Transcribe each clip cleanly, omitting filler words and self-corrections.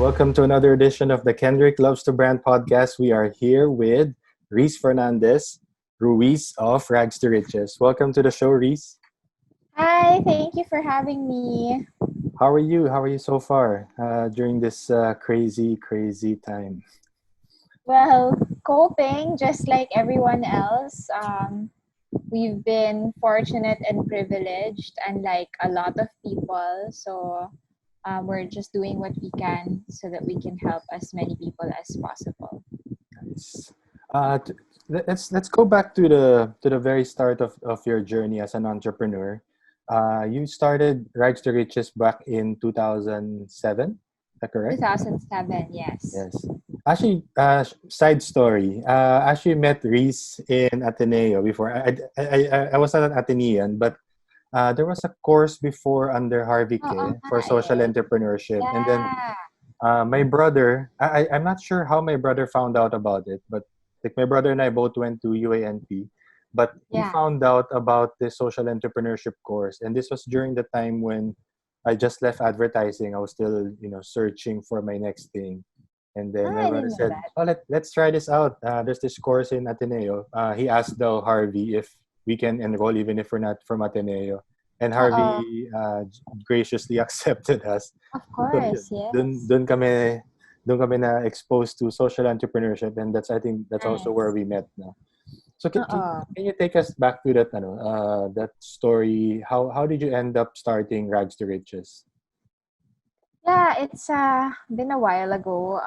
Welcome to another edition of the Kendrick Loves to Brand podcast. We are here with Reese Fernandez-Ruiz of Rags2Riches. Welcome to the show, Reese. Hi, thank you for having me. How are you? How are you so far during this crazy time? Well, coping just like everyone else. We've been fortunate and privileged, unlike a lot of people. So we're just doing what we can so that we can help as many people as possible. Nice. Let's go back to the very start of your journey as an entrepreneur. You started Rags2Riches back in 2007. Is that correct? 2007, yes. Yes. Actually, side story. Actually met Reese in Ateneo before. I was not an Atenean, but there was a course before under Harvey Oh, Keh for social hi. entrepreneurship, and then Yeah. my brother. I'm not sure how my brother found out about it, but like my brother and I both went to UANP, but he Yeah. found out about the social entrepreneurship course, and this was during the time when I just left advertising. I was still, searching for my next thing. And then my I brother didn't know said, that. "Oh, let's try this out. There's this course in Ateneo." He asked though Harvey if we can enroll even if we're not from Ateneo, and Uh-oh. Harvey graciously accepted us. Of So yun, course, dun, yes. dun kami dun kami na exposed to social entrepreneurship, and I think that's also where Nice. we met. No? So Uh-oh. can you take us back to that story? How did you end up starting Rags2Riches? Yeah, it's been a while ago.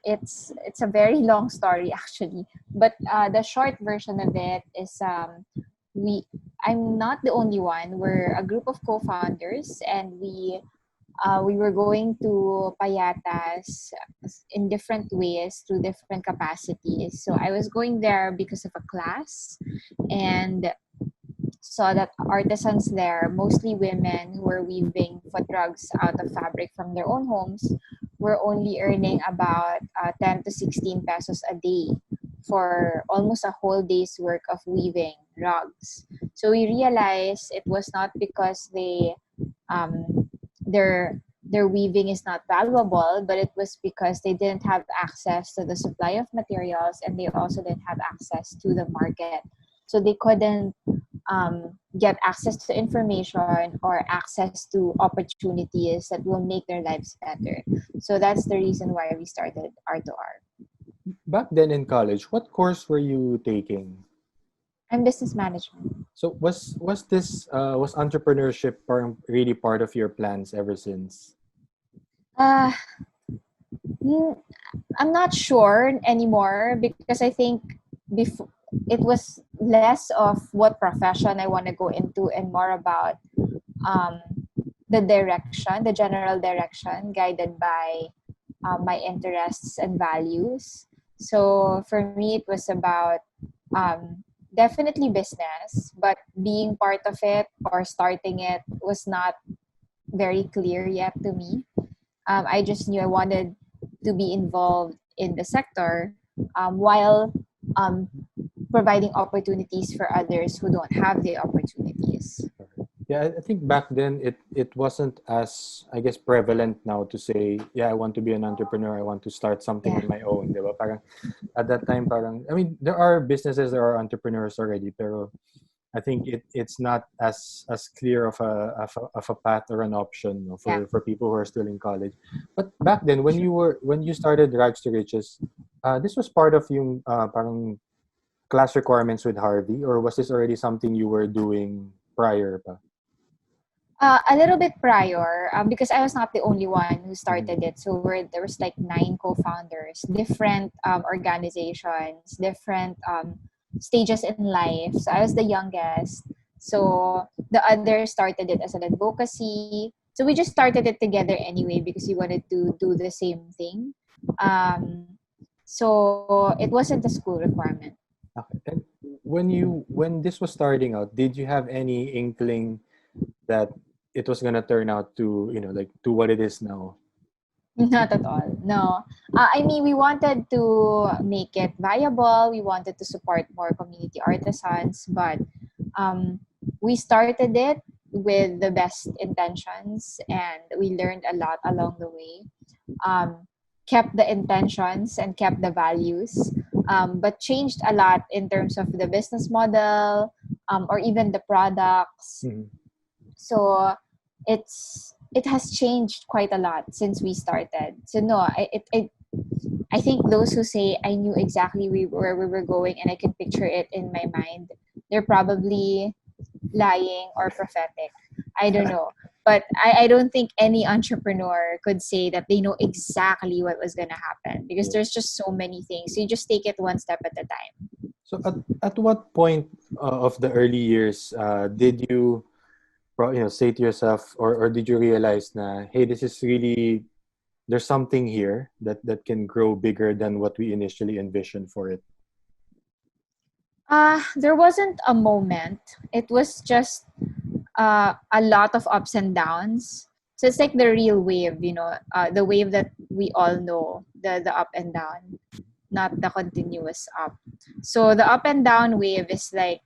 It's a very long story actually, but the short version of it is we I'm not the only one. We're a group of co-founders, and we were going to payatas in different ways through different capacities. So I was going there because of a class, and saw that artisans there, mostly women who were weaving foot rugs out of fabric from their own homes, were only earning about 10 to 16 pesos a day for almost a whole day's work of weaving rugs. So we realized it was not because um, their weaving is not valuable, but it was because they didn't have access to the supply of materials, and they also didn't have access to the market. So they couldn't get access to information or access to opportunities that will make their lives better. So that's the reason why we started R2R. Back then in college, what course were you taking? I'm business management. So was entrepreneurship really part of your plans ever since? Uh, mm, I'm not sure anymore because I think before it was less of what profession I want to go into and more about um, the direction, the general direction guided by my interests and values. So for me, it was about um, definitely business, but being part of it or starting it was not very clear yet to me. I just knew I wanted to be involved in the sector while um, providing opportunities for others who don't have the opportunities. Yeah, I think back then it wasn't as, I guess, prevalent now to say, yeah, I want to be an entrepreneur. I want to start something Yeah. on my own, 'di ba? Parang at that time, parang I mean, there are businesses, there are entrepreneurs already, pero I think it's not as clear of a path or an option, no, Yeah. for people who are still in college. But back then, when you started Rags2Riches, this was part of yung parang class requirements with Harvey, or was this already something you were doing prior pa? A little bit prior, because I was not the only one who Mhm. started it. So there was like 9 co-founders, different organizations, different stages in life. So I was the youngest. So the others started it as an advocacy. So we just started it together anyway because we wanted to do the same thing. Um, so it wasn't a school requirement. Okay. And when this was starting out, did you have any inkling that it was gonna turn out to, like to what it is now? Not at all. No. I mean, we wanted to make it viable. We wanted to support more community artisans, but um, we started it with the best intentions, and we learned a lot along the way. Kept the intentions and kept the values, but changed a lot in terms of the business model, or even the products. Mhm. So it has changed quite a lot since we started. So no, I think those who say I knew exactly where we were going and I can picture it in my mind, they're probably lying or prophetic. I don't know. But I don't think any entrepreneur could say that they know exactly what was going to happen, because Yeah. there's just so many things. You just take it one step at a time. So at what point of the early years did you say to yourself, or did you realize na, hey, this is really, there's something here that can grow bigger than what we initially envisioned for it? There wasn't a moment. It was just a lot of ups and downs. So it's like the real wave, the wave that we all know, the up and down, not the continuous up. So the up and down wave is like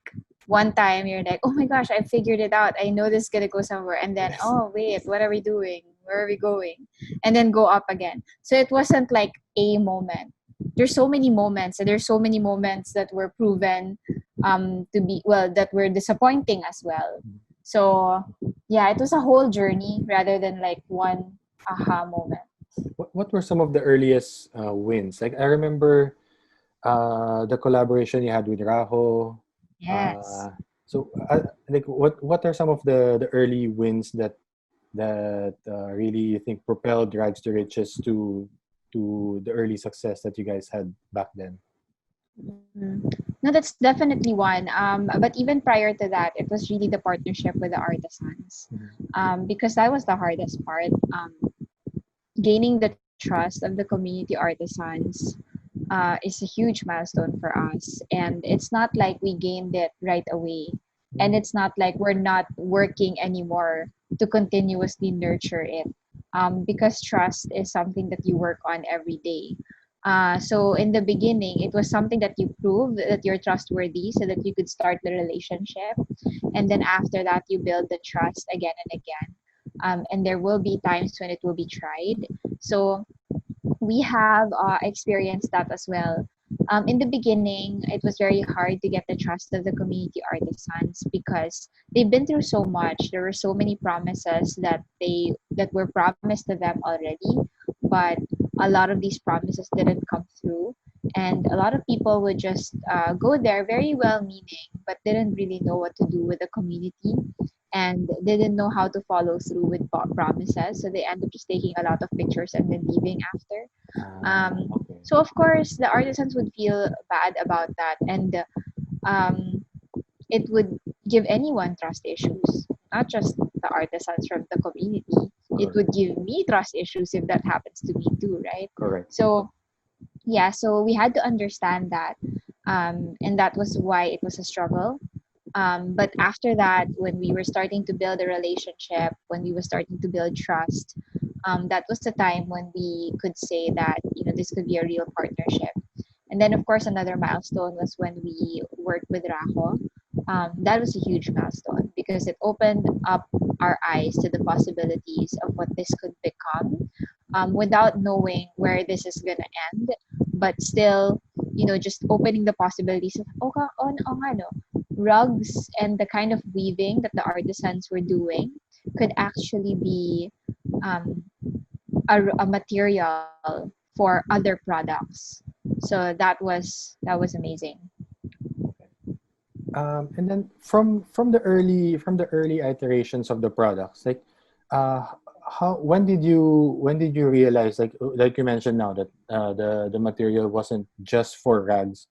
one time you're like, oh my gosh, I figured it out. I know this is gonna go somewhere, and then Yes. oh wait, what are we doing? Where are we going? And then go up again. So it wasn't like a moment. There's so many moments, and there's so many moments that were proven to be, well, that were disappointing as well. So yeah, it was a whole journey rather than like one aha moment. What were some of the earliest wins? Like I remember the collaboration you had with Raho. Yes. Uh, so, like, what are some of the early wins that really you think propelled Rags to Riches to the early success that you guys had back then? Mm. No, that's definitely one. But even prior to that, it was really the partnership with the artisans, Mhm. because that was the hardest part. Gaining the trust of the community artisans is a huge milestone for us. And it's not like we gained it right away. And Mm. it's not like we're not working anymore to continuously nurture it, because trust is something that you work on every day. So in the beginning, it was something that you prove that you're trustworthy so that you could start the relationship. And then after that, you build the trust again and again. And there will be times when it will be tried. So we have experienced that as well. In the beginning, it was very hard to get the trust of the community artisans because they've been through so much. There were so many promises that were promised to them already, but a lot of these promises didn't come through. And a lot of people would just go there very well meaning, but didn't really know what to do with the community and didn't know how to follow through with promises. So they end up just taking a lot of pictures and then leaving after. Okay. So of course, the artisans would feel bad about that, and um, it would give anyone trust issues, not just the artisans from the community. It Correct. would give me trust issues if that happens to me too, right? Correct. So yeah, so we had to understand that, and that was why it was a struggle. But after that, when we were starting to build a relationship, when we were starting to build trust, that was the time when we could say that this could be a real partnership. And then of course another milestone was when we worked with Raho. That was a huge milestone because it opened up our eyes to the possibilities of what this could become, without knowing where this is gonna end, but still, just opening the possibilities of nga, no, rugs and the kind of weaving that the artisans were doing could actually be um, a material for other products. So that was amazing. And then from the early iterations of the products, like uh, how when did you realize, like you mentioned now, that the material wasn't just for rags.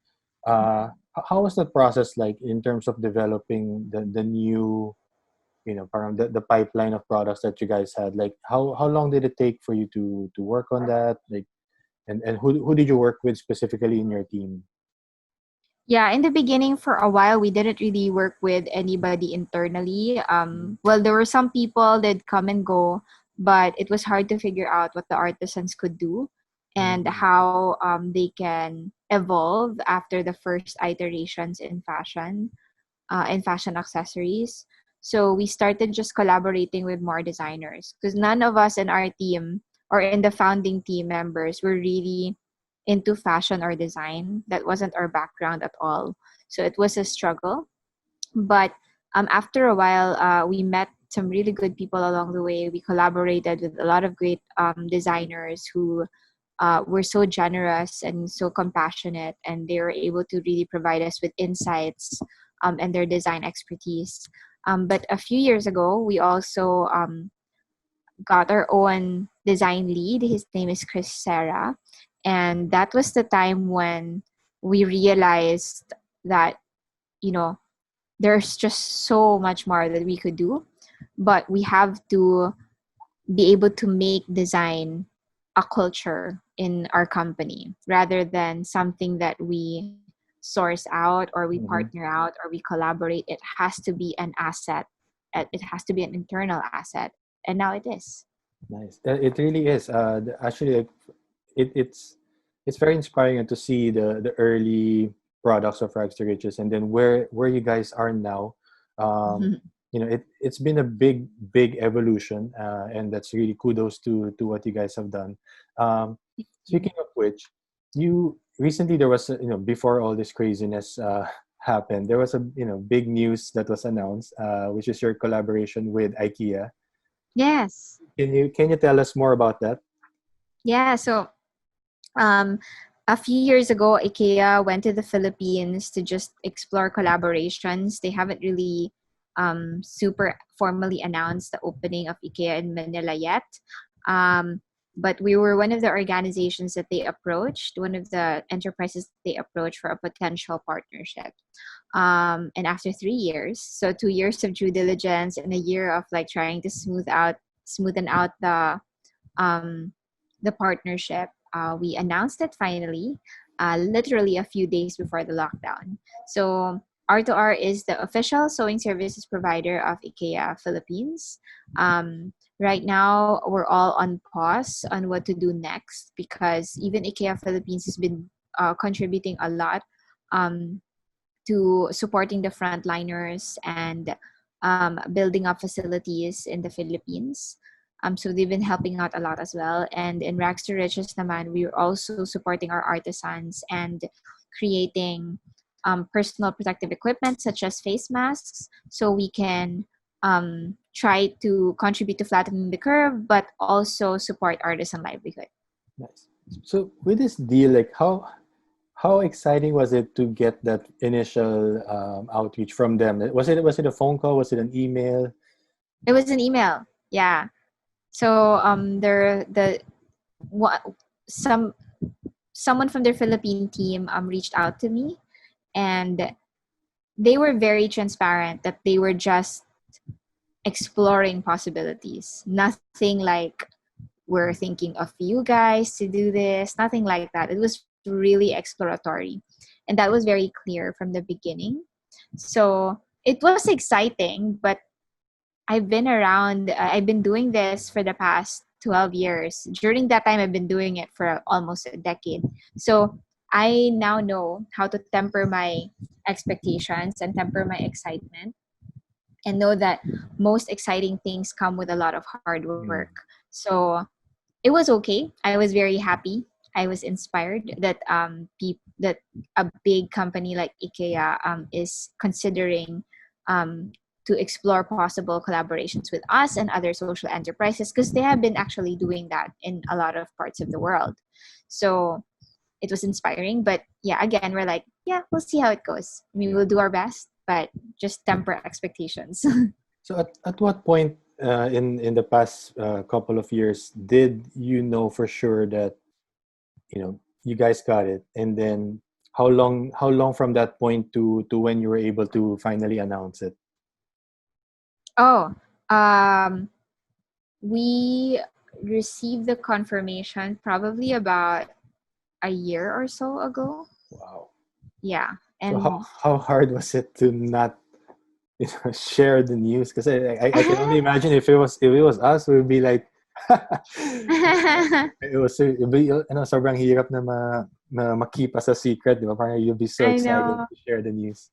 How was the process like in terms of developing the new, parang the pipeline of products that you guys had? Like how long did it take for you to work on that? Like, and who did you work with specifically in your team? Yeah, in the beginning, for a while, we didn't really work with anybody internally. Well, there were some people that come and go, but it was hard to figure out what the artisans could do and Mm-hmm. how they can evolve after the first iterations in fashion accessories. So we started just collaborating with more designers because none of us in our team or in the founding team members were really into fashion or design. That wasn't our background at all. So it was a struggle. But after a while, we met some really good people along the way. We collaborated with a lot of great designers who were so generous and so compassionate, and they were able to really provide us with insights and their design expertise. But a few years ago, we also got our own design lead. His name is Chris Serra. And that was the time when we realized that, you know, there's just so much more that we could do, but we have to be able to make design a culture in our company rather than something that we source out or we Mm-hmm. partner out or we collaborate. It has to be an asset. It has to be an internal asset. And now it is. Nice. It really is. Actually, like, it's very inspiring to see the early products of Rags to Riches, and then where you guys are now. Um, it's been a big evolution, and that's really kudos to what you guys have done. Speaking of which, you recently there was before all this craziness happened, there was a big news that was announced, which is your collaboration with IKEA. Yes. Can you tell us more about that? Yeah. So Um, a few years ago, IKEA went to the Philippines to just explore collaborations. They haven't really super formally announced the opening of IKEA in Manila yet. Um, but we were one of the organizations that they approached, one of the enterprises they approached for a potential partnership. And after 3 years, so 2 years of due diligence and a year of like trying to smoothen out um, the partnership, we announced it finally, literally a few days before the lockdown. So R2R is the official sewing services provider of IKEA Philippines. Right now, we're all on pause on what to do next because even IKEA Philippines has been contributing a lot um, to supporting the frontliners and building up facilities in the Philippines. So they've been helping out a lot as well. And in Rags to Riches naman, we're also supporting our artisans and creating personal protective equipment such as face masks so we can try to contribute to flattening the curve, but also support artisan livelihood. Nice. So with this deal, like how exciting was it to get that initial outreach from them? Was it a phone call? Was it an email? It was an email. Yeah. So what some someone from their Philippine team reached out to me, and they were very transparent that they were just exploring possibilities. Nothing like we're thinking of you guys to do this, nothing like that. It was really exploratory. And that was very clear from the beginning. So it was exciting, but I've been doing this for the past 12 years. During that time, I've been doing it for almost a decade. So I now know how to temper my expectations and temper my excitement and know that most exciting things come with a lot of hard work. Mm. So it was okay. I was very happy. I was inspired that that a big company like IKEA is considering to explore possible collaborations with us and other social enterprises because they have been actually doing that in a lot of parts of the world. So it was inspiring. But yeah, again, we're like, yeah, we'll see how it goes. I mean, we'll do our best, but just temper expectations. So at what point in the past couple of years did you know for sure that you guys got it, and then how long from that point to when you were able to finally announce it? Oh, um, we received the confirmation probably about a year or so ago. Wow. Yeah. So how And how hard was it to not share the news? Because I can only imagine if it was us, we would be like, it'd be, sobrang hirap na ma-keep as a secret, di ba? Parang you'll be so I excited know to share the news.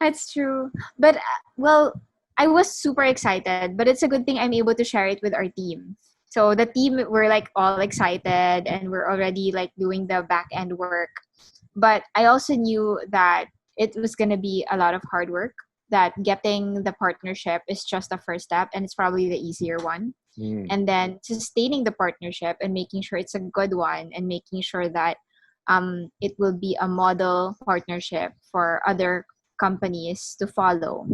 that's true. But well, I was super excited, but it's a good thing I'm able to share it with our team. So the team were like all excited and we're already like doing the back end work. But I also knew that it was going to be a lot of hard work, that getting the partnership is just the first step and it's probably the easier one. Mm. And then sustaining the partnership and making sure it's a good one and making sure that it will be a model partnership for other companies to follow.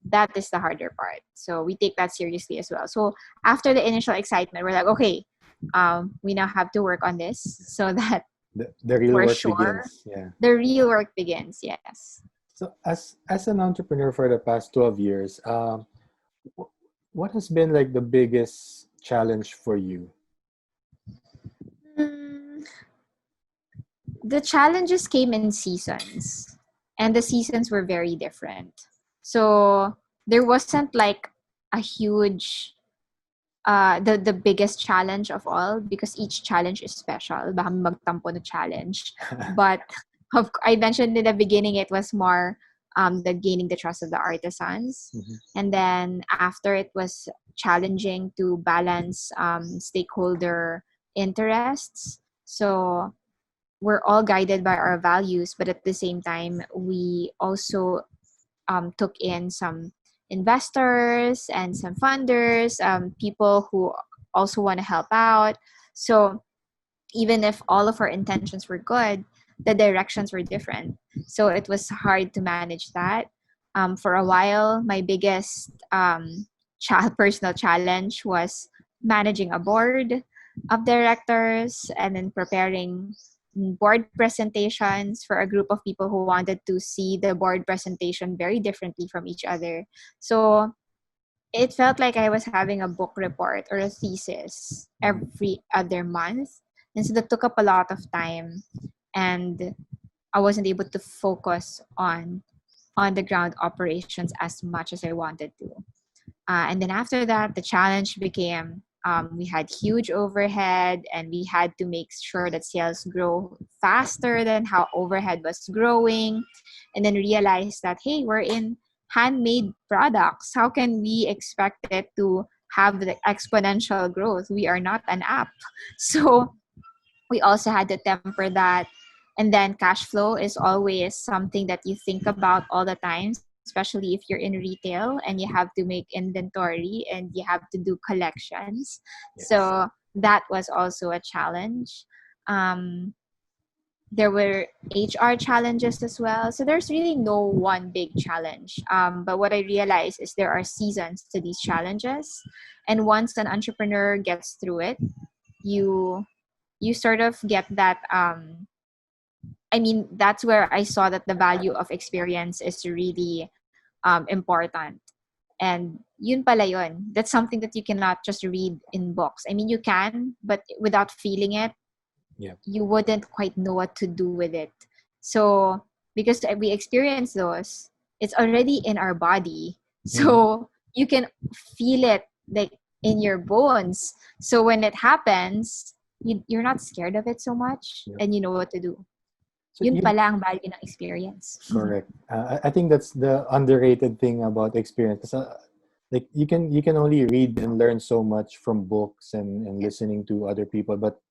That is the harder part. So we take that seriously as well. So after the initial excitement, we're like, okay, we now have to work on this so that The real for work sure begins. Yeah. the real work begins. Yes. So as an entrepreneur for the past 12 years, wh- what has been like the biggest challenge for you? Mm, the challenges came in seasons, and the seasons were very different. So there wasn't like a huge the biggest challenge of all, because each challenge is special. Baka may magtampo na challenge. But I mentioned in the beginning it was more the gaining the trust of the artisans. Mhm. And then after, it was challenging to balance stakeholder interests. So we're all guided by our values, but at the same time, we also took in some investors and some funders, people who also want to help out. So even if all of our intentions were good, the directions were different. So it was hard to manage that. For a while, my biggest personal challenge was managing a board of directors and then preparing board presentations for a group of people who wanted to see the board presentation very differently from each other. So it felt like I was having a book report or a thesis Mhm. every other month. And so that took up a lot of time, and I wasn't able to focus on the ground operations as much as I wanted to. And then after that, the challenge became we had huge overhead and we had to make sure that sales grow faster than how overhead was growing. And then realize that, hey, we're in handmade products. How can we expect it to have the exponential growth? We are not an app. So we also had to temper that. And then cash flow is always something that you think about all the time, especially if you're in retail and you have to make inventory and you have to do collections. Yes. So that was also a challenge. um, there were HR challenges as well. So there's really no one big challenge. But what I realized is there are seasons to these challenges, and once an entrepreneur gets through it, you you sort of get that. I mean, that's where I saw that the value of experience is really important. And yun pala yun. That's something that you cannot just read in books. I mean, you can, but without feeling it, Yeah. you wouldn't quite know what to do with it. So because we experience those, it's already in our body. Mhm. So you can feel it like in your bones. So when it happens, you're not scared of it so much Yep. and you know what to do. So Yun you pala ang value ng experience. correct. I think that's the underrated thing about experience. 'Cause, like you can only read and learn so much from books and listening to other people, but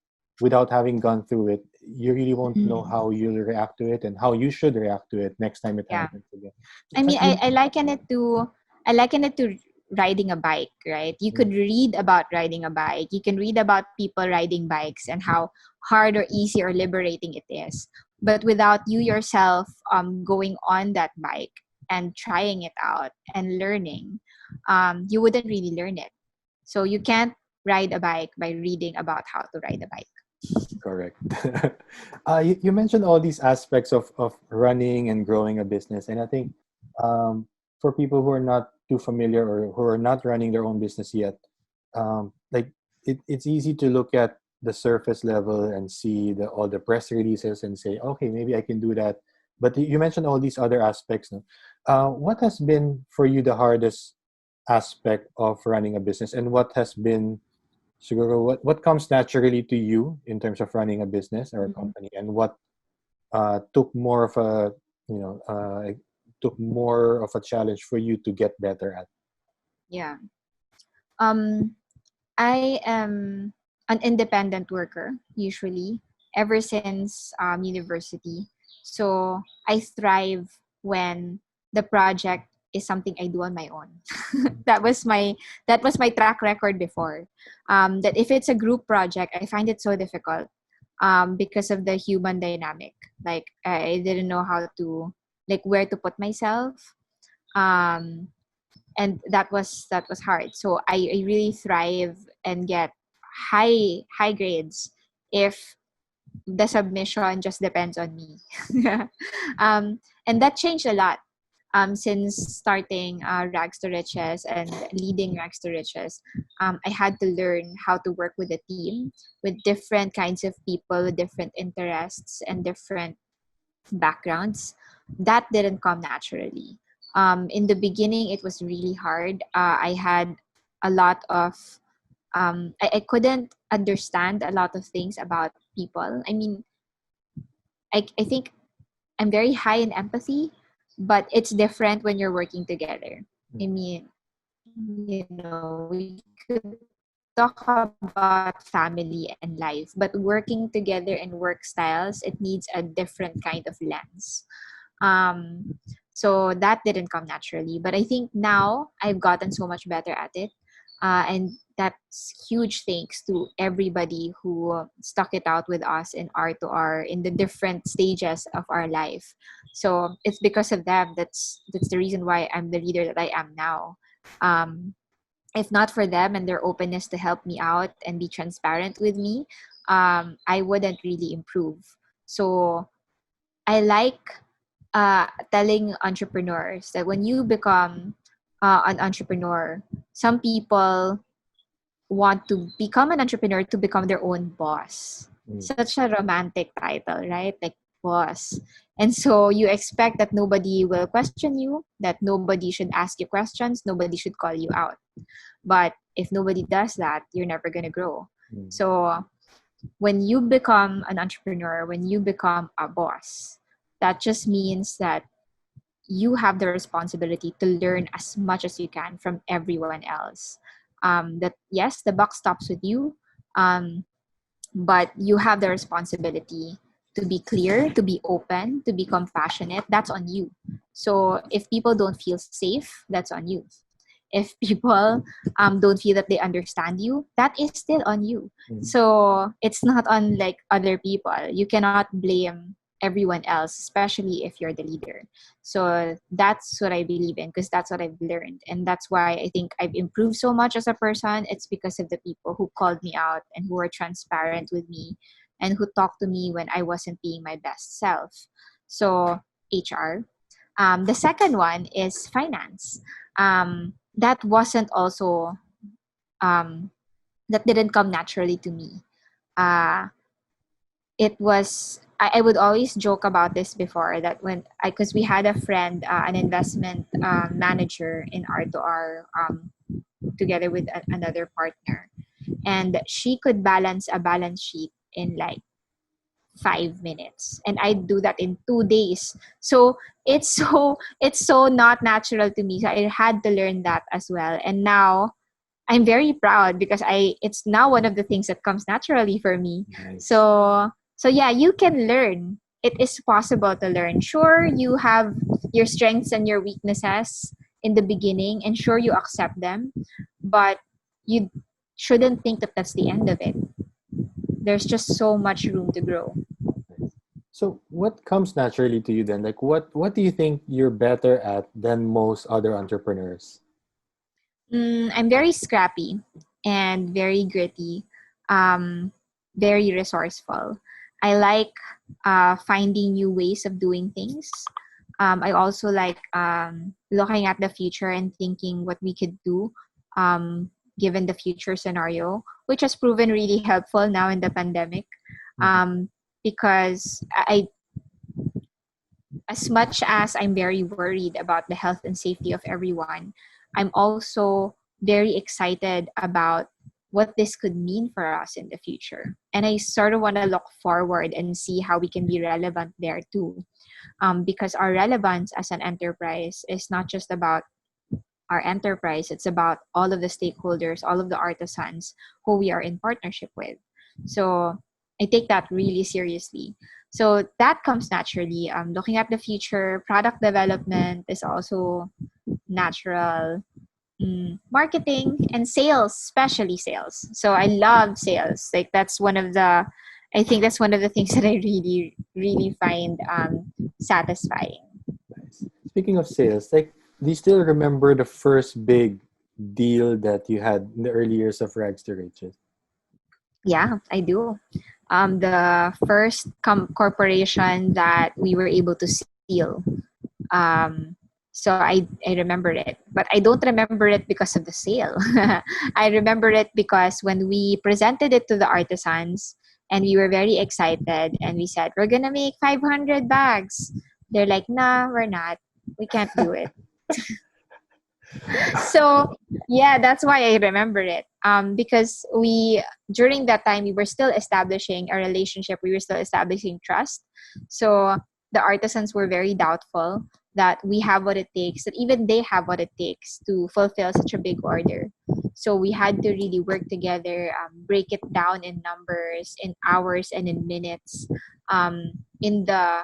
without having gone through it, you really won't know Mm. how you'll react to it and how you should react to it next time it Yeah. happens again. I So mean, you, I liken it to riding a bike, right? You could mm, read about riding a bike. You can read about people riding bikes and how hard or easy or liberating it is. But without you yourself going on that bike and trying it out and learning, you wouldn't really learn it. So you can't ride a bike by reading about how to ride a bike. correct. You mentioned all these aspects of running and growing a business, and I think for people who are not too familiar or who are not running their own business yet, like it's easy to look at the surface level and see all the press releases and say, okay, maybe I can do that. But you mentioned all these other aspects. No? What has been for you the hardest aspect of running a business, and what has been siguro what comes naturally to you in terms of running a business or a Mhm. company, and what took more of a you know took more of a challenge for you to get better at? Yeah. Um, I am an independent worker usually ever since university. So I thrive when the project is something I do on my own. that was my that was my track record before. That if it's a group project, I find it so difficult because of the human dynamic. Like I didn't know how to like where to put myself. Um, and that was hard, so I really thrive and get high grades if the submission just depends on me. And that changed a lot since starting Rags to Riches and leading Rags to Riches. I had to learn how to work with a team with different kinds of people with different interests and different backgrounds. That didn't come naturally. In the beginning, it was really hard. I had a lot of, I couldn't understand a lot of things about people. I mean, I think I'm very high in empathy, but it's different when you're working together. I mean, we could talk about family and life, but working together and work styles, it needs a different kind of lens. Um, so that didn't come naturally. But I think now I've gotten so much better at it. And that's huge thanks to everybody who stuck it out with us in R2R in the different stages of our life. So it's because of them. That's the reason why I'm the leader that I am now. Um, if not for them and their openness to help me out and be transparent with me, I wouldn't really improve. So I like telling entrepreneurs that when you become an entrepreneur, some people want to become an entrepreneur to become their own boss. Such a romantic title, right? Like boss. And so you expect that nobody will question you, that nobody should ask you questions, nobody should call you out. But if nobody does that, you're never going to grow. So when you become an entrepreneur, when you become a boss, that just means that you have the responsibility to learn as much as you can from everyone else. That yes, the buck stops with you, um, but you have the responsibility to be clear, to be open, to be compassionate. That's on you. So if people don't feel safe, that's on you. If people don't feel that they understand you, that is still on you. So it's not on like other people. You cannot blame everyone else, especially if you're the leader. So that's what I believe in, because that's what I've learned. And that's why I think I've improved so much as a person. It's because of the people who called me out and who were transparent with me and who talked to me when I wasn't being my best self. So HR. The second one is finance. That wasn't also that didn't come naturally to me. It was I would always joke about this before that when I because we had a friend, an investment manager in R2R, together with another partner, and she could balance a balance sheet in like 5 minutes, and I do that in 2 days. So it's so not natural to me. So I had to learn that as well, and now I'm very proud because it's now one of the things that comes naturally for me. Nice. So yeah, you can learn. It is possible to learn. Sure, you have your strengths and your weaknesses in the beginning, and sure you accept them, but you shouldn't think that that's the end of it. There's just so much room to grow. So what comes naturally to you then? Like what do you think you're better at than most other entrepreneurs? I'm very scrappy and very gritty, um, very resourceful. I like finding new ways of doing things. I also like looking at the future and thinking what we could do given the future scenario, which has proven really helpful now in the pandemic. Um, because as much as I'm very worried about the health and safety of everyone, I'm also very excited about what this could mean for us in the future. And I sort of want to look forward and see how we can be relevant there too. Because our relevance as an enterprise is not just about our enterprise. It's about all of the stakeholders, all of the artisans who we are in partnership with. So I take that really seriously. So that comes naturally. Looking at the future, product development is also natural. Marketing and sales, especially sales. So I love sales. Like I think that's one of the things that I really, really find satisfying. Nice. Speaking of sales, like, do you still remember the first big deal that you had in the early years of Rags to Riches? Yeah, I do. The first corporation that we were able to seal. Um, so I remember it, but I don't remember it because of the sale. I remember it because when we presented it to the artisans and we were very excited and we said, we're going to make 500 bags. They're like, nah, we're not. We can't do it. So yeah, that's why I remember it. Because during that time we were still establishing a relationship, we were still establishing trust. So the artisans were very doubtful that we have what it takes, that even they have what it takes to fulfill such a big order. So we had to really work together, break it down in numbers, in hours, and in minutes, in the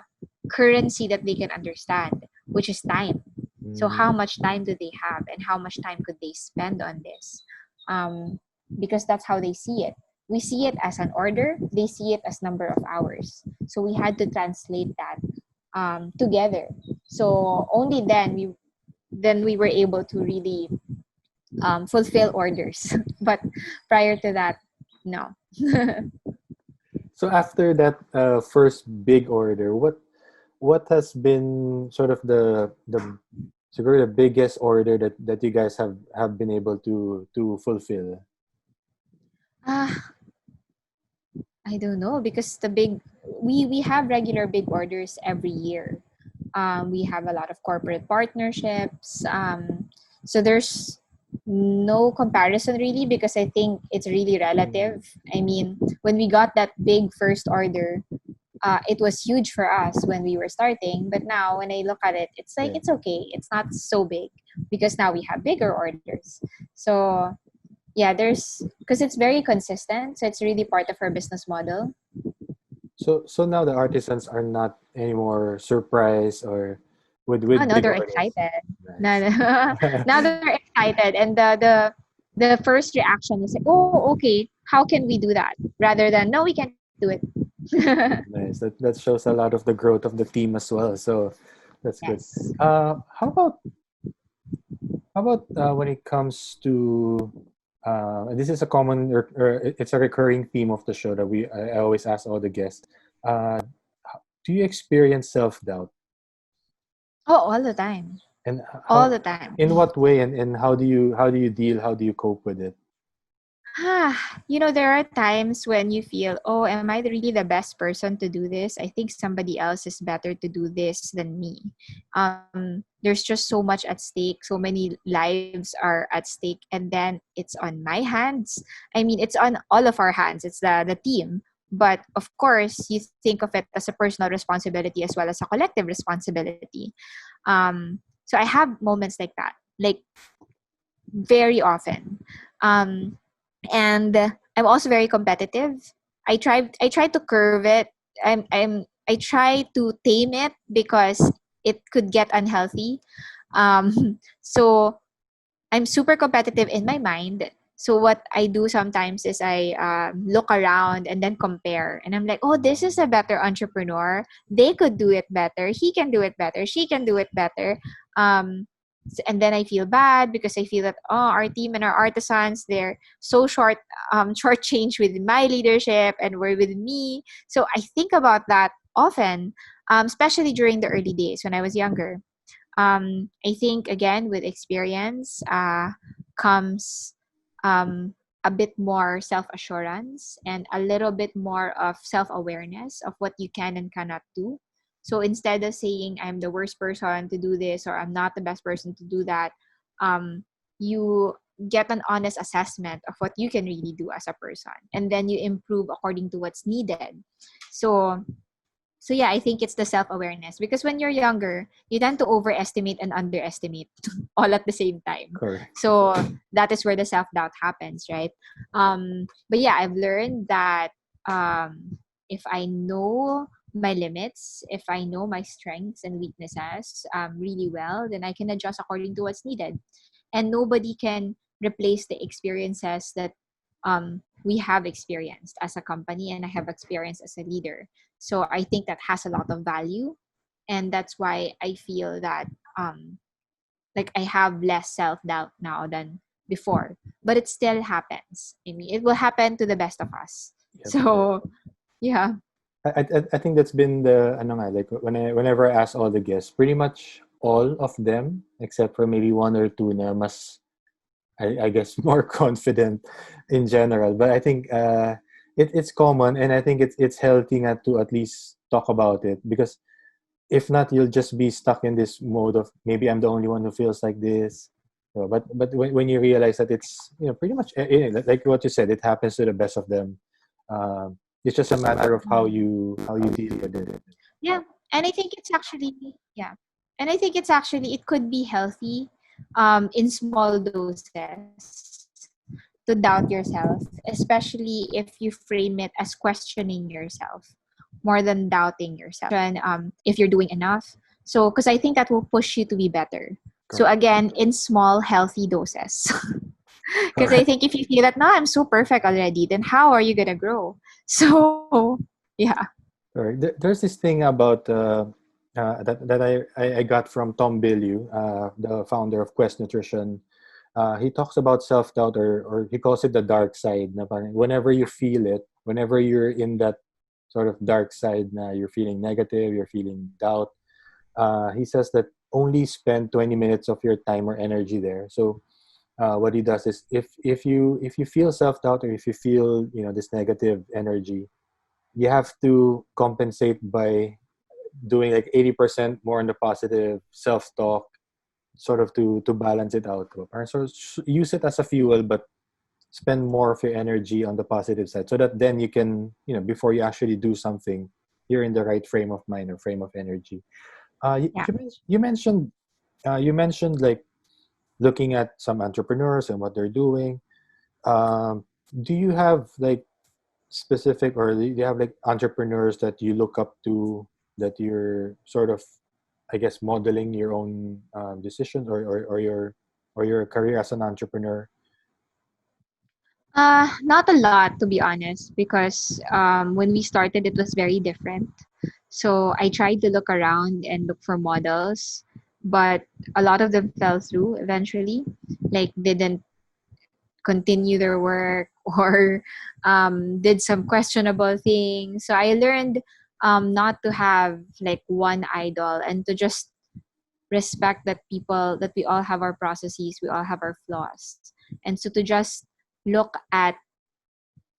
currency that they can understand, which is time. So how much time do they have, and how much time could they spend on this? Um, because that's how they see it. We see it as an order. They see it as number of hours. So we had to translate that together. So only then we were able to really fulfill orders. But prior to that, no. So after that first big order, what has been sort of the biggest order that you guys have been able to fulfill? Ah, I don't know, because we have regular big orders every year. We have a lot of corporate partnerships. So there's no comparison really, because I think it's really relative. I mean, when we got that big first order, it was huge for us when we were starting. But now when I look at it, it's like Yeah. it's okay. It's not so big because now we have bigger orders. So yeah, because it's very consistent. So it's really part of our business model. So now the artisans are not anymore surprised or Oh, with no, big they're orders. excited. Nice. Now, now they're excited, and the first reaction is like, "Oh, okay. How can we do that?" Rather than, "No, we can't do it." Nice. That shows a lot of the growth of the team as well. So that's good. Yes. How about when it comes to this is a common or it's a recurring theme of the show that I always ask all the guests. Uh, do you experience self doubt, Oh, all the time. and All how the time. in what way, and how do you cope with it? There are times when you feel, oh, am I really the best person to do this? I think somebody else is better to do this than me. There's just so much at stake. So many lives are at stake. And then it's on my hands. I mean, it's on all of our hands. It's the team. But of course, you think of it as a personal responsibility as well as a collective responsibility. So I have moments like that, like very often. Um, and I'm also very competitive. I try to curve it. I try to tame it because it could get unhealthy. So I'm super competitive in my mind. So what I do sometimes is I look around and then compare, and I'm like, oh, this is a better entrepreneur. They could do it better. He can do it better. She can do it better. And then I feel bad because I feel that, oh, our team and our artisans, they're so shortchanged with my leadership and we're with me. So I think about that often, especially during the early days when I was younger. I think again with experience comes a bit more self assurance and a little bit more of self awareness of what you can and cannot do. So instead of saying I'm the worst person to do this or I'm not the best person to do that, um, you get an honest assessment of what you can really do as a person, and then you improve according to what's needed. So So yeah, I think it's the self-awareness, because when you're younger, you tend to overestimate and underestimate all at the same time. Correct. So that is where the self-doubt happens, right? But yeah, I've learned that if I know my limits, if I know my strengths and weaknesses really well, then I can adjust according to what's needed. And nobody can replace the experiences that we have experienced as a company and I have experienced as a leader. So I think that has a lot of value. And that's why I feel that um, like I have less self-doubt now than before. But it still happens. I mean, it will happen to the best of us. Yep. So yeah. I think that's been the ano nga, like whenever I ask all the guests, pretty much all of them except for maybe one or two na mas I guess more confident in general. But I think it's common, and I think it's healthy nga to at least talk about it, because if not, you'll just be stuck in this mode of maybe I'm the only one who feels like this. But when you realize that it's pretty much like what you said, it happens to the best of them. It's just a matter of how you deal with it. Yeah. And I think it's actually, yeah. And I think it's actually, it could be healthy in small doses to doubt yourself, especially if you frame it as questioning yourself more than doubting yourself. If you're doing enough. So, because I think that will push you to be better. So, Correct. again, in small, healthy doses. Because I Correct. think if you feel that, no, I'm so perfect already, then how are you going to grow? So, yeah. Correct. There's this thing about that I got from Tom Bilyeu, the founder of Quest Nutrition. He talks about self-doubt, or he calls it the dark side. Na parang whenever you feel it, whenever you're in that sort of dark side, na you're feeling negative, you're feeling doubt, he says that only spend 20 minutes of your time or energy there. So what he does is, if you feel self-doubt, or if you feel this negative energy, you have to compensate by doing like 80% more on the positive self-talk, sort of to balance it out. Or so use it as a fuel, but spend more of your energy on the positive side, so that then you can, before you actually do something, you're in the right frame of mind or frame of energy. Yeah. You mentioned like looking at some entrepreneurs and what they're doing. um, do you have like specific, or do you have like entrepreneurs that you look up to, that you're sort of, I guess, modeling your own decisions, or your career as an entrepreneur? Not a lot, to be honest, because when we started, it was very different. So I tried to look around and look for models, but a lot of them fell through eventually. Like didn't continue their work or did some questionable things. So I learned not to have like one idol and to just respect that people, that we all have our processes, we all have our flaws. And so to just look at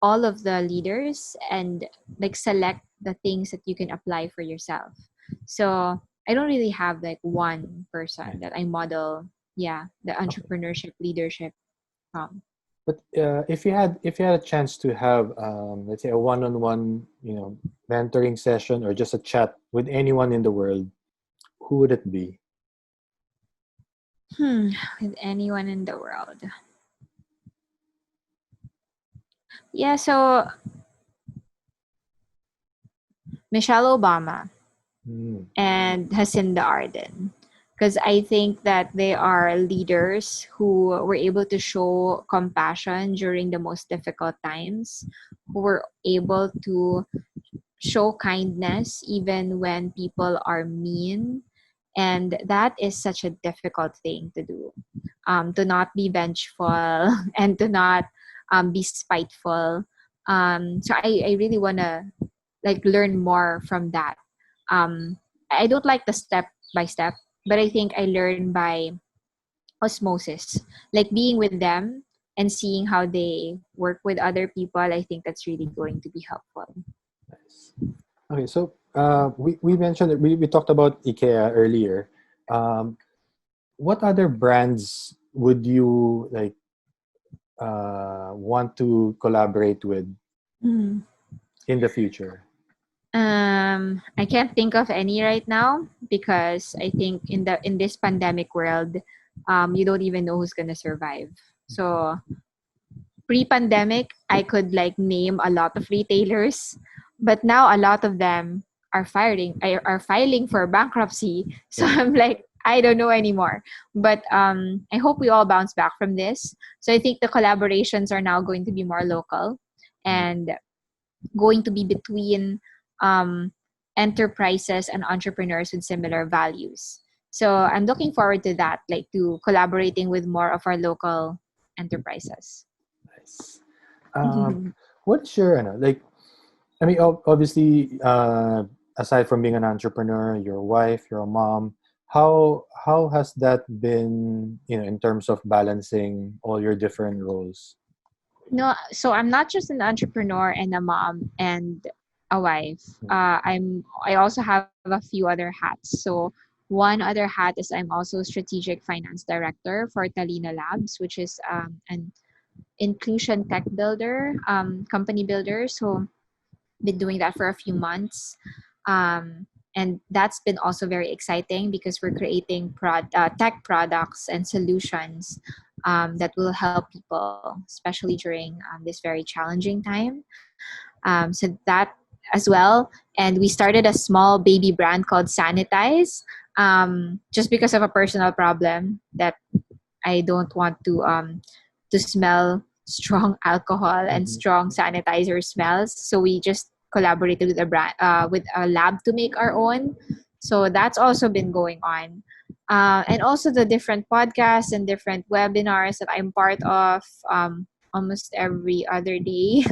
all of the leaders and like select the things that you can apply for yourself. So I don't really have like one person Nice. that I model, yeah, the Okay. entrepreneurship leadership from. But if you had a chance to have, let's say, a one-on-one, mentoring session, or just a chat with anyone in the world, who would it be? With anyone in the world. Yeah, so Michelle Obama Hmm. and Jacinda Ardern. Because I think that they are leaders who were able to show compassion during the most difficult times, who were able to show kindness even when people are mean. And that is such a difficult thing to do. To not be vengeful and to not be spiteful. So I really want to like learn more from that. Um, I don't like the step by step, but I think I learn by osmosis, like being with them and seeing how they work with other people. I think that's really going to be helpful. Nice. Okay, so we mentioned that we talked about IKEA earlier. Um, what other brands would you like want to collaborate with Mm. in the future? I can't think of any right now because I think in this pandemic world, you don't even know who's gonna survive. So pre-pandemic, I could like name a lot of retailers, but now a lot of them are filing for bankruptcy. So Yeah. I'm like, I don't know anymore. But I hope we all bounce back from this. So I think the collaborations are now going to be more local Mhm. and going to be between um, enterprises and entrepreneurs with similar values. So I'm looking forward to that, like to collaborating with more of our local enterprises. Nice. Um, what's your, like, I mean, obviously, aside from being an entrepreneur, you're a wife, you're a mom. How has that been, in terms of balancing all your different roles? No, so I'm not just an entrepreneur and a mom and a wife. I also have a few other hats. So one other hat is I'm also strategic finance director for Talina Labs, which is an inclusion tech builder, company builder. So been doing that for a few months. And that's been also very exciting because we're creating tech products and solutions that will help people, especially during this very challenging time. So that as well. And we started a small baby brand called Sanitize, just because of a personal problem that I don't want to smell strong alcohol and Mhm. strong sanitizer smells. So we just collaborated with a brand with a lab to make our own. So that's also been going on. And also the different podcasts and different webinars that I'm part of almost every other day.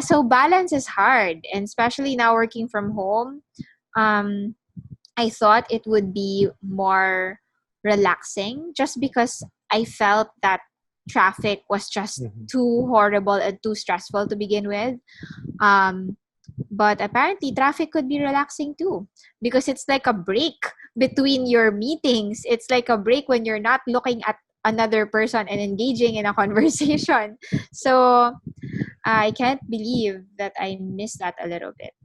So balance is hard, and especially now working from home. Um, I thought it would be more relaxing just because I felt that traffic was just Mhm. too horrible and too stressful to begin with. Um, but apparently, traffic could be relaxing too because it's like a break between your meetings. It's like a break when you're not looking at another person and engaging in a conversation. So I can't believe that I missed that a little bit.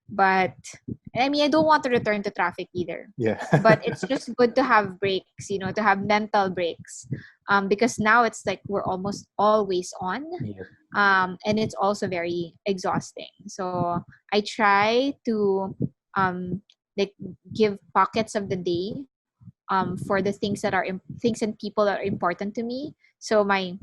But I mean, I don't want to return to traffic either. Yeah. But it's just good to have breaks, to have mental breaks. Because now it's like we're almost always on. Yeah. And it's also very exhausting. So I try to like give pockets of the day for the things that things and people that are important to me. So my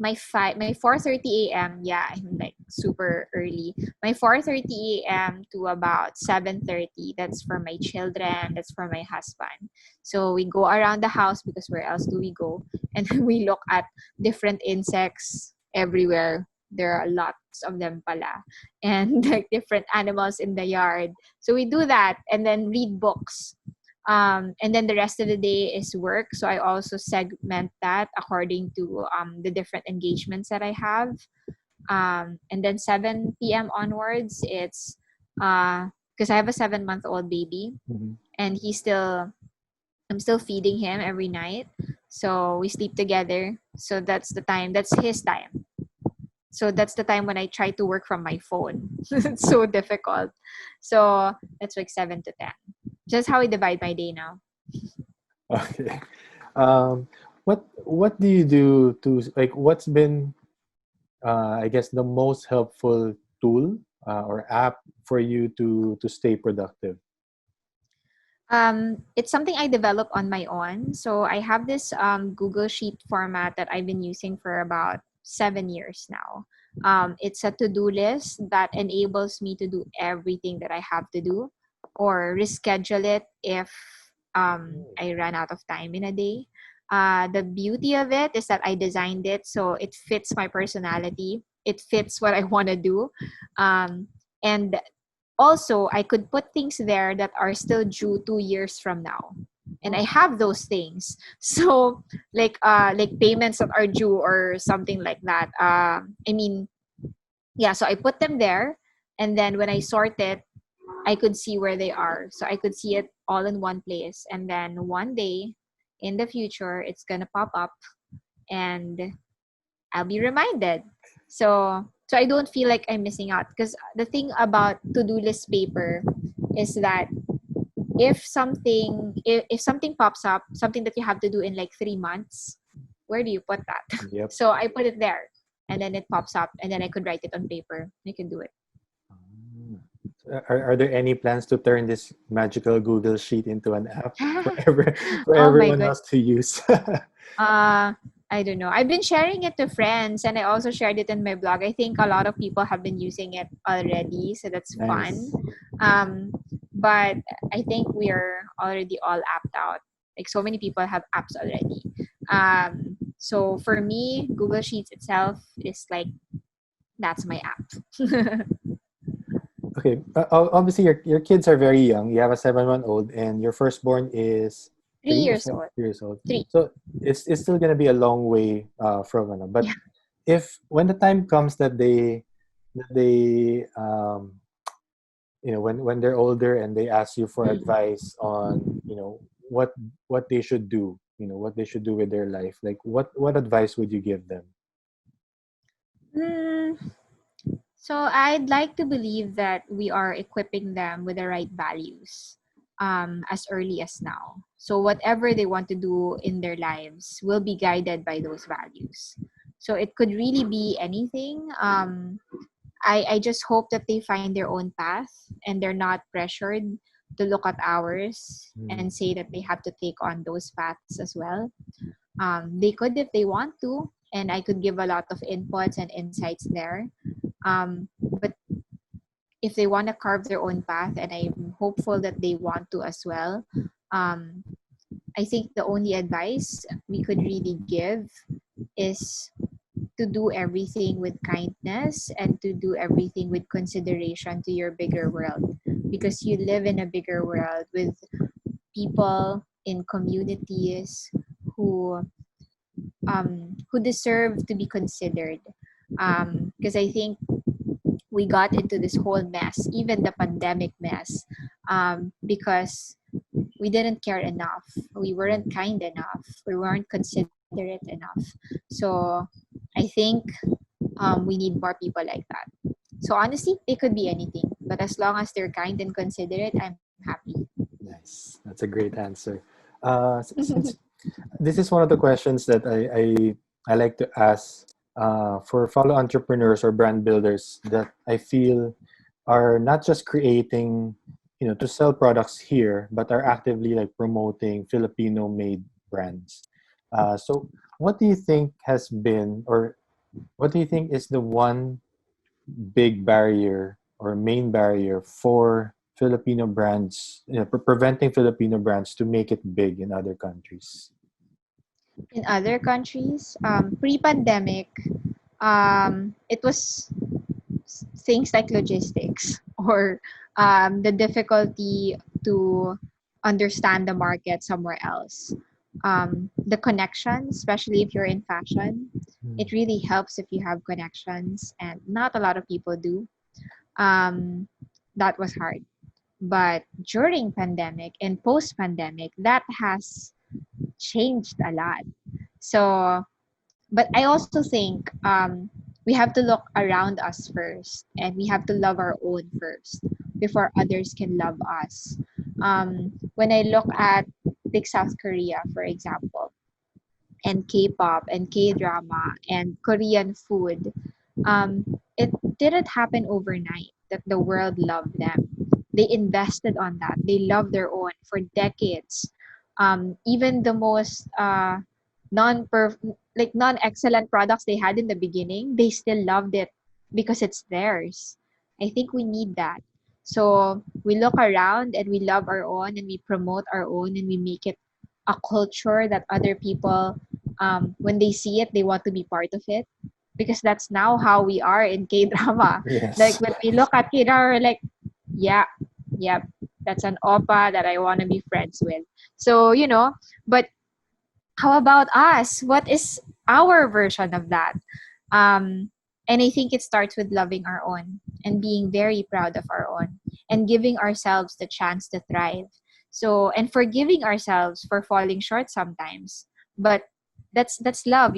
4:30 a.m. Yeah, I'm like super early. My 4:30 a.m. to about 7:30. That's for my children. That's for my husband. So we go around the house because where else do we go? And we look at different insects everywhere. There are lots of them pala, and like different animals in the yard. So we do that and then read books. And then the rest of the day is work. So I also segment that according to the different engagements that I have. And then 7 p.m. onwards, it's because I have a 7-month-old baby, Mhm. and I'm still feeding him every night. So we sleep together. So that's the time. That's his time. So that's the time when I try to work from my phone. It's so difficult. So that's like 7 to 10. Just how I divide my day now. Okay. Um, what do you do to, like, what's been, I guess, the most helpful tool, or app for you to stay productive? It's something I developed on my own. So I have this Google Sheet format that I've been using for about 7 years now. It's a to-do list that enables me to do everything that I have to do or reschedule it if I run out of time in a day. The beauty of it is that I designed it so it fits my personality. It fits what I want to do. Um, and also I could put things there that are still due 2 years from now, and I have those things. So like payments that are due or something like that. I mean, yeah, so I put them there, and then when I sort it, I could see where they are, so I could see it all in one place, and then one day in the future it's gonna pop up and I'll be reminded. So So I don't feel like I'm missing out, because the thing about to-do list paper is that if something pops up, something that you have to do in like 3 months, where do you put that? Yep. So I put it there, and then it pops up, and then I could write it on paper. I can do it. Are there any plans to turn this magical Google Sheet into an app for for Oh my everyone good. else to use? Uh, I don't know. I've been sharing it to friends, and I also shared it in my blog. I think a lot of people have been using it already, so that's fun. Nice. Um, but I think we are already all apped out. Like, so many people have apps already. So for me, Google Sheets itself is like, that's my app. Okay. Obviously, your kids are very young. You have a 7-month-old, and your firstborn is Three 3 or years 7 old. years old. Three. So it's still gonna be a long way from but Yeah. if when the time comes that they when they're older and they ask you for advice on what they should do, what they should do with their life, like what advice would you give them? Hmm. So I'd like to believe that we are equipping them with the right values as early as now. So whatever they want to do in their lives will be guided by those values. So it could really be anything. I just hope that they find their own path, and they're not pressured to look at ours Hmm. and say that they have to take on those paths as well. They could if they want to, and I could give a lot of inputs and insights there. But if they want to carve their own path, and I'm hopeful that they want to as well, um, I think the only advice we could really give is to do everything with kindness and to do everything with consideration to your bigger world, because you live in a bigger world with people in communities who who deserve to be considered, because I think we got into this whole mess, even the pandemic mess, because we didn't care enough. We weren't kind enough. We weren't considerate enough. So I think we need more people like that. So honestly, they could be anything, but as long as they're kind and considerate, I'm happy. Nice, that's a great answer. Since this is one of the questions that I like to ask for fellow entrepreneurs or brand builders that I feel are not just creating, to sell products here, but are actively like promoting Filipino made brands. So what do you think has been, or what do you think is the one big barrier or main barrier for Filipino brands, preventing Filipino brands to make it big in other countries? In other countries, pre-pandemic, it was things like logistics or the difficulty to understand the market somewhere else. The connections, especially if you're in fashion, Hmm. it really helps if you have connections, and not a lot of people do. Um, that was hard. But during pandemic and post-pandemic, that has changed a lot. So, but I also think we have to look around us first, and we have to love our own first before others can love us. When I look at Big South Korea, for example, and K-pop and K-drama and Korean food, um, it didn't happen overnight that the world loved them. They invested on that. They loved their own for decades. Even the most non like non-excellent products they had in the beginning, they still loved it because it's theirs. I think we need that. So we look around and we love our own, and we promote our own, and we make it a culture that other people, when they see it, they want to be part of it, because that's now how we are in K drama. Like Yes. when we look at K drama, we're like, yeah, yep, that's an oppa that I want to be friends with. So but how about us? What is our version of that? Um, and I think it starts with loving our own and being very proud of our own and giving ourselves the chance to thrive. So, and forgiving ourselves for falling short sometimes. But that's love.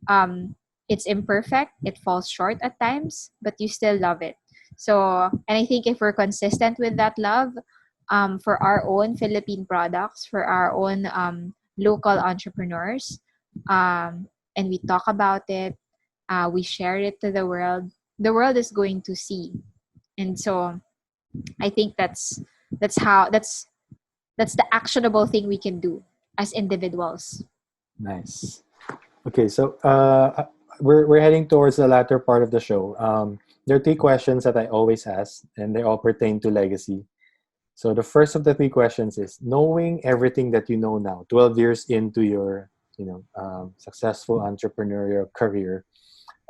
Um, it's imperfect, it falls short at times, but you still love it. So, and I think if we're consistent with that love, for our own Philippine products, for our own local entrepreneurs, and we talk about it, we share it to the world is going to see. And so I think that's the actionable thing we can do as individuals. Nice. Okay, so we're heading towards the latter part of the show. There are three questions that I always ask, and they all pertain to legacy. So the first of the three questions is: knowing everything that you know now, 12 years into your successful entrepreneurial career,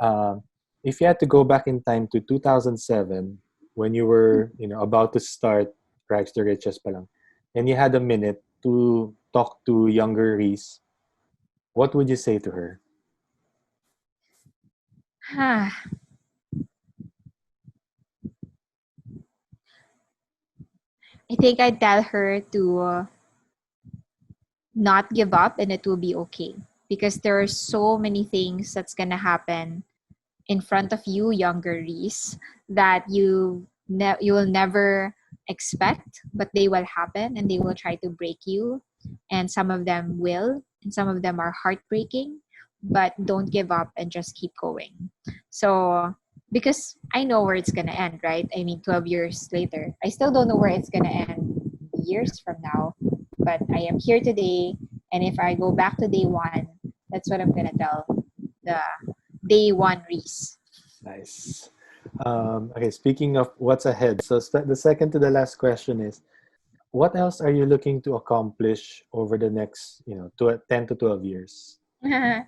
um, if you had to go back in time to 2007, when you were about to start Rags to Riches pa lang, and you had a minute to talk to younger Reese, what would you say to her? I think I'd tell her to not give up and it will be okay, because there are so many things that's gonna happen in front of you, younger Reese, that you will never expect, but they will happen and they will try to break you, and some of them will, and some of them are heartbreaking. But don't give up and just keep going. So because I know where it's gonna end, right? I mean, 12 years later, I still don't know where it's gonna end years from now, but I am here today, and if I go back to day one, that's what I'm gonna tell the day one Reese. Nice. Okay, speaking of what's ahead, so the second to the last question is: what else are you looking to accomplish over the next, 10 to 12 years? Okay.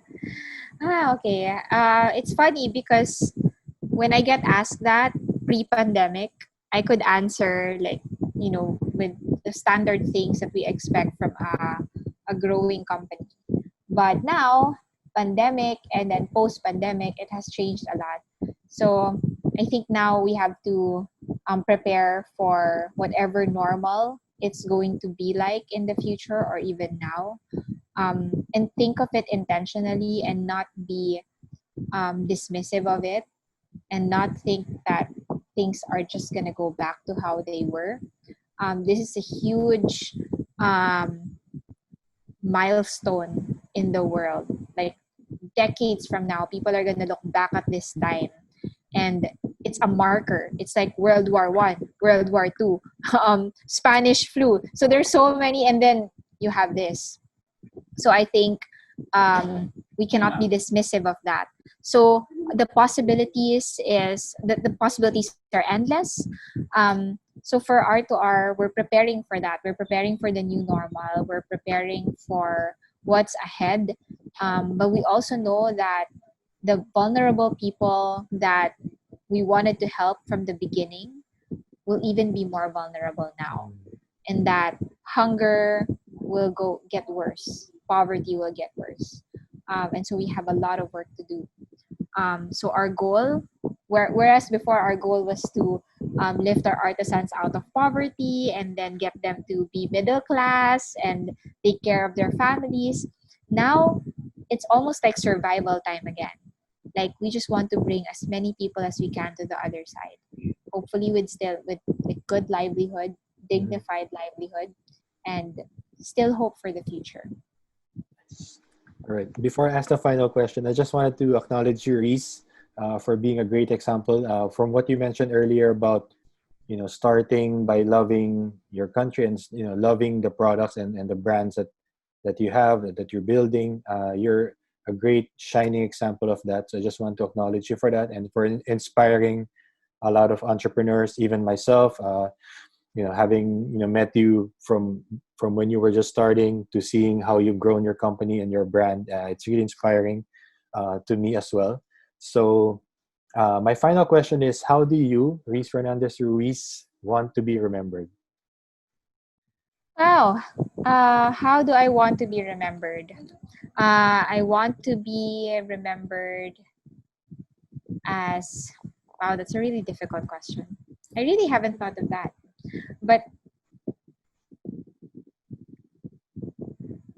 It's funny because when I get asked that pre-pandemic, I could answer like, with the standard things that we expect from a growing company. But now, pandemic and then post-pandemic, it has changed a lot. So I think now we have to prepare for whatever normal it's going to be like in the future or even now, and think of it intentionally and not be dismissive of it, and not think that things are just going to go back to how they were. This is a huge um, milestone in the world. Like decades from now, people are going to look back at this time, and it's a marker. It's like World War I, World War II, Spanish flu. So there's so many, and then you have this. So I think we cannot be dismissive of that. So the possibilities are endless. So for R2R, we're preparing for that. We're preparing for the new normal. We're preparing for what's ahead. But we also know that the vulnerable people that we wanted to help from the beginning will even be more vulnerable now, and that hunger will go get worse, poverty will get worse, and so we have a lot of work to do. So our goal, whereas before our goal was to lift our artisans out of poverty and then get them to be middle class and take care of their families, now it's almost like survival time again. Like we just want to bring as many people as we can to the other side, hopefully with good livelihood, dignified livelihood, and still hope for the future. All right. Before I ask the final question, I just wanted to acknowledge you, Reese, for being a great example. From what you mentioned earlier about, starting by loving your country and, loving the products and the brands that you have, that you're building. You're a great shining example of that. So I just want to acknowledge you for that and for inspiring a lot of entrepreneurs, even myself. Having met you from when you were just starting to seeing how you've grown your company and your brand, it's really inspiring to me as well. So my final question is: how do you, Reese Fernandez-Ruiz, want to be remembered? Wow. How do I want to be remembered? I want to be remembered as, wow, that's a really difficult question. I really haven't thought of that. But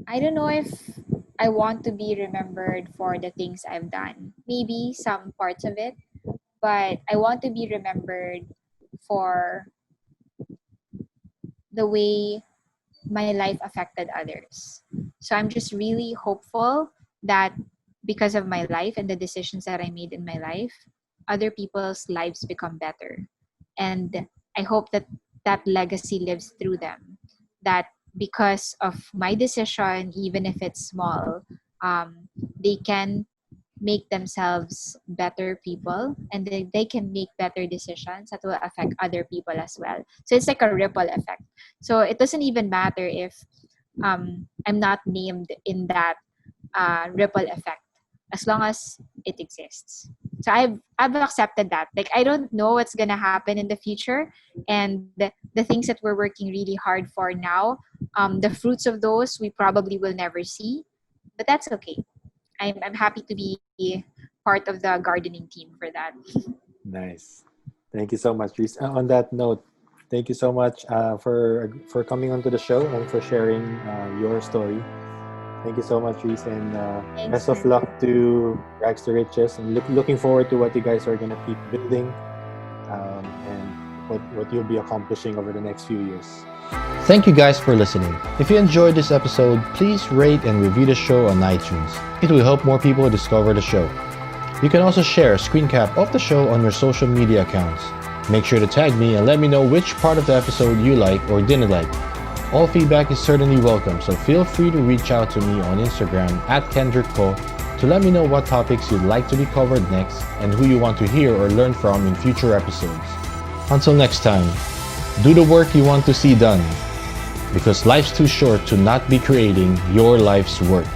I don't know if I want to be remembered for the things I've done. Maybe some parts of it, but I want to be remembered for the way my life affected others. So I'm just really hopeful that because of my life and the decisions that I made in my life, other people's lives become better. And I hope that that legacy lives through them. That because of my decision, even if it's small, they can make themselves better people, and they can make better decisions that will affect other people as well. So it's like a ripple effect. So it doesn't even matter if I'm not named in that ripple effect, as long as it exists. So I've accepted that. Like, I don't know what's gonna happen in the future, and the things that we're working really hard for now, the fruits of those we probably will never see, but that's okay. I'm happy to be part of the gardening team for that. Nice. Thank you so much, Reese. On that note, thank you so much for coming onto the show and for sharing your story. Thank you so much, Reese, and Thanks, best of man. luck to Rags to Riches. And looking forward to what you guys are gonna keep building, and what you'll be accomplishing over the next few years. Thank you guys for listening. If you enjoyed this episode, please rate and review the show on iTunes. It will help more people discover the show. You can also share a screen cap of the show on your social media accounts. Make sure to tag me and let me know which part of the episode you like or didn't like. All feedback is certainly welcome, so feel free to reach out to me on Instagram @KendrickCo to let me know what topics you'd like to be covered next and who you want to hear or learn from in future episodes. Until next time, do the work you want to see done, because life's too short to not be creating your life's work.